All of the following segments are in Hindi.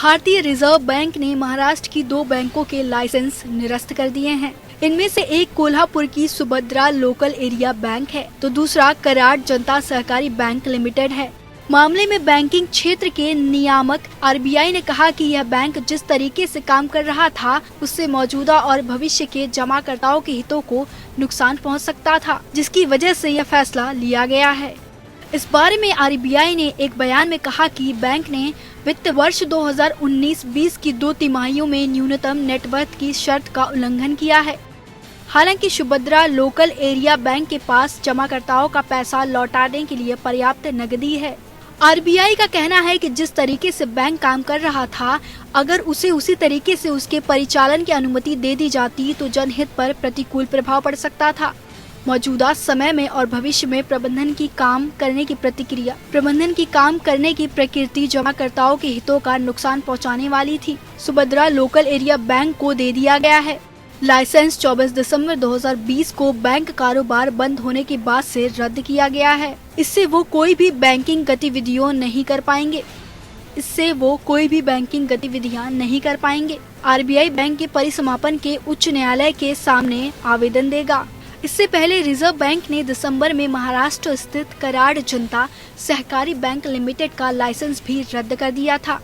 भारतीय रिजर्व बैंक ने महाराष्ट्र की 2 बैंकों के लाइसेंस निरस्त कर दिए हैं। इनमें से एक कोल्हापुर की सुभद्रा लोकल एरिया बैंक है तो दूसरा कराड जनता सहकारी बैंक लिमिटेड है। मामले में बैंकिंग क्षेत्र के नियामक आरबीआई ने कहा कि यह बैंक जिस तरीके से काम कर रहा था उससे मौजूदा और भविष्य के जमाकर्ताओं के हितों को नुकसान पहुंच सकता था, जिसकी वजह से यह फैसला लिया गया है। इस बारे में आरबीआई ने एक बयान में कहा कि बैंक ने वित्त वर्ष 2019-20 की 2 तिमाहियों में न्यूनतम नेटवर्थ की शर्त का उल्लंघन किया है। हालांकि सुभद्रा लोकल एरिया बैंक के पास जमाकर्ताओं का पैसा लौटाने के लिए पर्याप्त नकदी है। आरबीआई का कहना है कि जिस तरीके से बैंक काम कर रहा था, अगर उसे उसी तरीके से उसके परिचालन की अनुमति दे दी जाती तो जनहित पर प्रतिकूल प्रभाव पड़ सकता था। मौजूदा समय में और भविष्य में प्रबंधन की काम करने की प्रकृति जमाकर्ताओं के हितों का नुकसान पहुंचाने वाली थी। सुभद्रा लोकल एरिया बैंक को दे दिया गया है। लाइसेंस 24 दिसंबर 2020 को बैंक कारोबार बंद होने के बाद से रद्द किया गया है। इससे वो कोई भी बैंकिंग गतिविधियां नहीं कर पाएंगे। आरबीआई बैंक के परिसमापन के उच्च न्यायालय के सामने आवेदन देगा। इससे पहले रिजर्व बैंक ने दिसंबर में महाराष्ट्र स्थित कराड जनता सहकारी बैंक लिमिटेड का लाइसेंस भी रद्द कर दिया था।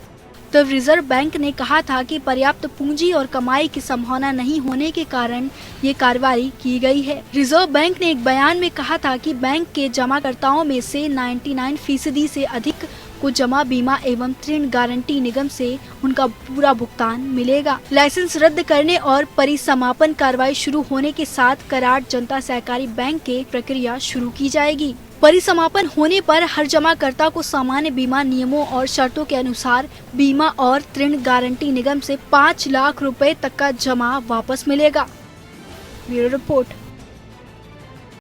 तब रिजर्व बैंक ने कहा था कि पर्याप्त पूंजी और कमाई की संभावना नहीं होने के कारण ये कार्रवाई की गई है। रिजर्व बैंक ने एक बयान में कहा था कि बैंक के जमाकर्ताओं में से 99% से अधिक को जमा बीमा एवं ऋण गारंटी निगम से उनका पूरा भुगतान मिलेगा। लाइसेंस रद्द करने और परिसमापन कार्रवाई शुरू होने के साथ कराड जनता सहकारी बैंक के प्रक्रिया शुरू की जाएगी। परिसमापन होने पर हर जमाकर्ता को सामान्य बीमा नियमों और शर्तों के अनुसार बीमा और ऋण गारंटी निगम से 5 लाख रुपए तक का जमा वापस मिलेगा। Bureau report.